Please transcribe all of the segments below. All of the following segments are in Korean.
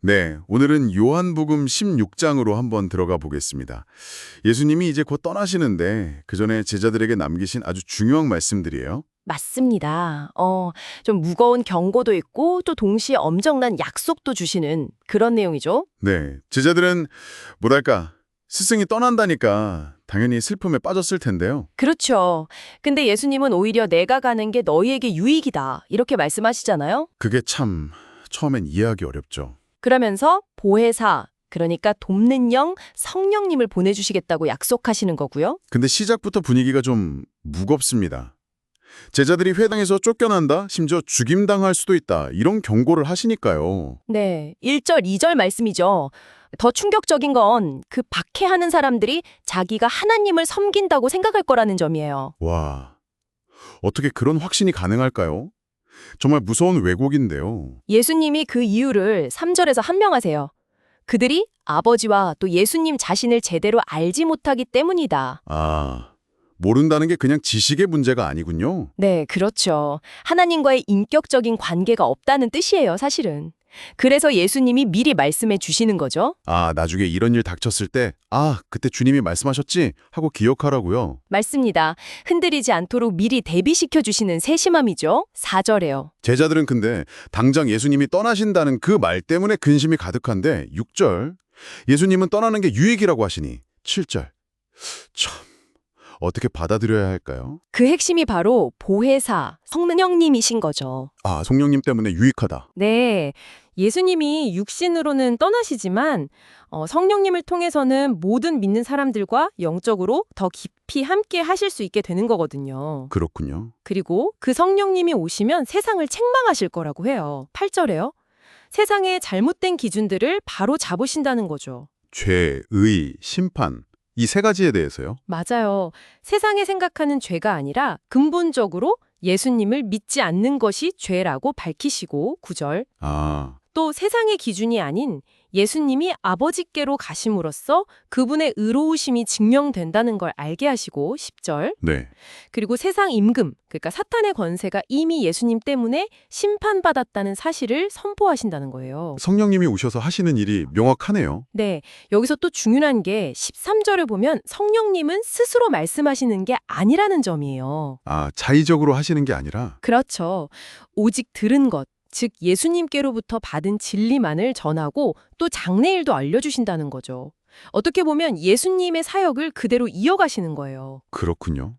네, 오늘은 요한복음 16장으로 한번 들어가 보겠습니다. 예수님이 이제 곧 떠나시는데 그 전에 제자들에게 남기신 아주 중요한 말씀들이에요. 맞습니다. 좀 무거운 경고도 있고 또 동시에 엄청난 약속도 주시는 그런 내용이죠. 네, 제자들은 뭐랄까 스승이 떠난다니까 당연히 슬픔에 빠졌을 텐데요. 그렇죠. 근데 예수님은 오히려 내가 가는 게 너희에게 유익이다. 이렇게 말씀하시잖아요. 그게 참 처음엔 이해하기 어렵죠. 그러면서 보혜사, 그러니까 돕는 영, 성령님을 보내주시겠다고 약속하시는 거고요. 근데 시작부터 분위기가 좀 무겁습니다. 제자들이 회당에서 쫓겨난다, 심지어 죽임당할 수도 있다, 이런 경고를 하시니까요. 네, 1절, 2절 말씀이죠. 더 충격적인 건 그 박해하는 사람들이 자기가 하나님을 섬긴다고 생각할 거라는 점이에요. 와, 어떻게 그런 확신이 가능할까요? 정말 무서운 왜곡인데요. 예수님이 그 이유를 3절에서 한명하세요. 그들이 아버지와 또 예수님 자신을 제대로 알지 못하기 때문이다. 아, 모른다는 게 그냥 지식의 문제가 아니군요. 네, 그렇죠. 하나님과의 인격적인 관계가 없다는 뜻이에요, 사실은. 그래서 예수님이 미리 말씀해 주시는 거죠. 아, 나중에 이런 일 닥쳤을 때, 아, 그때 주님이 말씀하셨지? 하고 기억하라고요. 맞습니다. 흔들리지 않도록 미리 대비시켜 주시는 세심함이죠. 4절에요. 제자들은 근데 당장 예수님이 떠나신다는 그 말 때문에 근심이 가득한데 6절, 예수님은 떠나는 게 유익이라고 하시니 7절, 참, 어떻게 받아들여야 할까요? 그 핵심이 바로 보혜사, 성령님이신 거죠. 아, 성령님 때문에 유익하다. 네, 예수님이 육신으로는 떠나시지만 성령님을 통해서는 모든 믿는 사람들과 영적으로 더 깊이 함께 하실 수 있게 되는 거거든요. 그렇군요. 그리고 그 성령님이 오시면 세상을 책망하실 거라고 해요. 8절에요. 세상의 잘못된 기준들을 바로 잡으신다는 거죠. 죄, 의, 심판, 이 세 가지에 대해서요? 맞아요. 세상에 생각하는 죄가 아니라 근본적으로 예수님을 믿지 않는 것이 죄라고 밝히시고 9절. 아, 또 세상의 기준이 아닌 예수님이 아버지께로 가심으로써 그분의 의로우심이 증명된다는 걸 알게 하시고 10절. 네. 그리고 세상 임금, 그러니까 사탄의 권세가 이미 예수님 때문에 심판받았다는 사실을 선포하신다는 거예요. 성령님이 오셔서 하시는 일이 명확하네요. 네, 여기서 또 중요한 게 13절을 보면 성령님은 스스로 말씀하시는 게 아니라는 점이에요. 아, 자의적으로 하시는 게 아니라 그렇죠. 오직 들은 것, 즉 예수님께로부터 받은 진리만을 전하고 또 장래일도 알려주신다는 거죠. 어떻게 보면 예수님의 사역을 그대로 이어가시는 거예요. 그렇군요.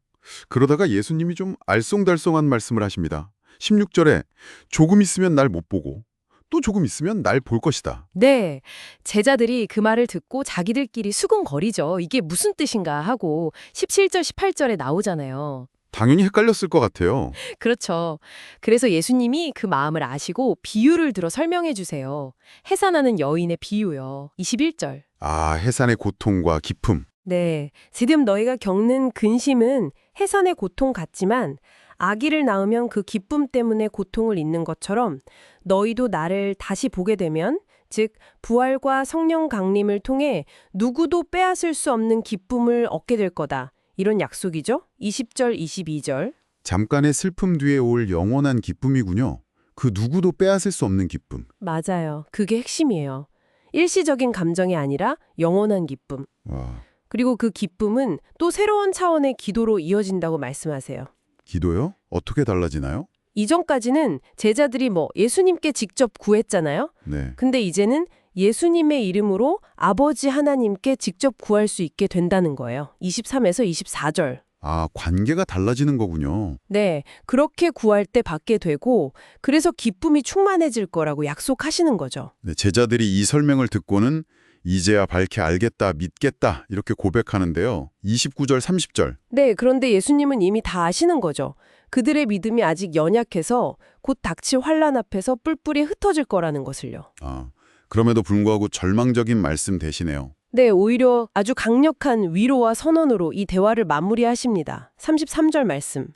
그러다가 예수님이 좀 알쏭달쏭한 말씀을 하십니다. 16절에 조금 있으면 날 못 보고 또 조금 있으면 날 볼 것이다. 네, 제자들이 그 말을 듣고 자기들끼리 수군거리죠. 이게 무슨 뜻인가 하고 17절, 18절에 나오잖아요. 당연히 헷갈렸을 것 같아요. 그렇죠. 그래서 예수님이 그 마음을 아시고 비유를 들어 설명해 주세요. 해산하는 여인의 비유요. 21절. 아, 해산의 고통과 기쁨. 네, 지금 너희가 겪는 근심은 해산의 고통 같지만 아기를 낳으면 그 기쁨 때문에 고통을 잊는 것처럼 너희도 나를 다시 보게 되면 즉 부활과 성령 강림을 통해 누구도 빼앗을 수 없는 기쁨을 얻게 될 거다. 이런 약속이죠. 20절, 22절. 잠깐의 슬픔 뒤에 올 영원한 기쁨이군요. 그 누구도 빼앗을 수 없는 기쁨. 맞아요. 그게 핵심이에요. 일시적인 감정이 아니라 영원한 기쁨. 와, 그리고 그 기쁨은 또 새로운 차원의 기도로 이어진다고 말씀하세요. 기도요? 어떻게 달라지나요? 이전까지는 제자들이 예수님께 직접 구했잖아요. 네. 근데 이제는 예수님의 이름으로 아버지 하나님께 직접 구할 수 있게 된다는 거예요. 23에서 24절. 아, 관계가 달라지는 거군요. 네, 그렇게 구할 때 받게 되고 그래서 기쁨이 충만해질 거라고 약속하시는 거죠. 네, 제자들이 이 설명을 듣고는 이제야 밝게 알겠다, 믿겠다 이렇게 고백하는데요. 29절, 30절. 네, 그런데 예수님은 이미 다 아시는 거죠. 그들의 믿음이 아직 연약해서 곧 닥칠 환란 앞에서 뿔뿔이 흩어질 거라는 것을요. 아, 그럼에도 불구하고 절망적인 말씀 대신에요. 네, 오히려 아주 강력한 위로와 선언으로 이 대화를 마무리하십니다. 33절 말씀.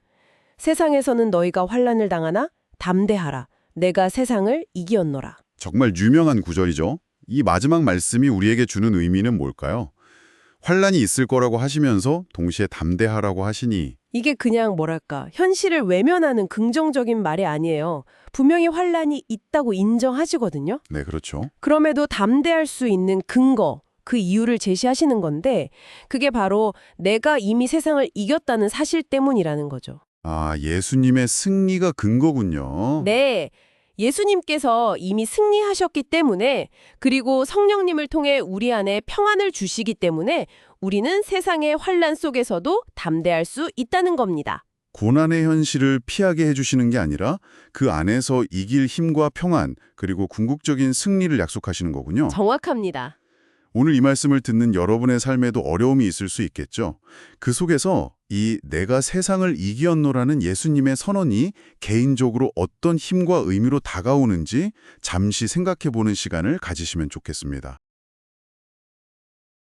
세상에서는 너희가 환난을 당하나 담대하라. 내가 세상을 이기었노라. 정말 유명한 구절이죠. 이 마지막 말씀이 우리에게 주는 의미는 뭘까요? 환란이 있을 거라고 하시면서 동시에 담대하라고 하시니 이게 그냥 뭐랄까 현실을 외면하는 긍정적인 말이 아니에요. 분명히 환란이 있다고 인정하시거든요. 네, 그렇죠. 그럼에도 담대할 수 있는 근거, 그 이유를 제시하시는 건데 그게 바로 내가 이미 세상을 이겼다는 사실 때문이라는 거죠. 아, 예수님의 승리가 근거군요. 네. 예수님께서 이미 승리하셨기 때문에 그리고 성령님을 통해 우리 안에 평안을 주시기 때문에 우리는 세상의 환란 속에서도 담대할 수 있다는 겁니다. 고난의 현실을 피하게 해주시는 게 아니라 그 안에서 이길 힘과 평안, 그리고 궁극적인 승리를 약속하시는 거군요. 정확합니다. 오늘 이 말씀을 듣는 여러분의 삶에도 어려움이 있을 수 있겠죠. 그 속에서 이 내가 세상을 이기었노라는 예수님의 선언이 개인적으로 어떤 힘과 의미로 다가오는지 잠시 생각해보는 시간을 가지시면 좋겠습니다.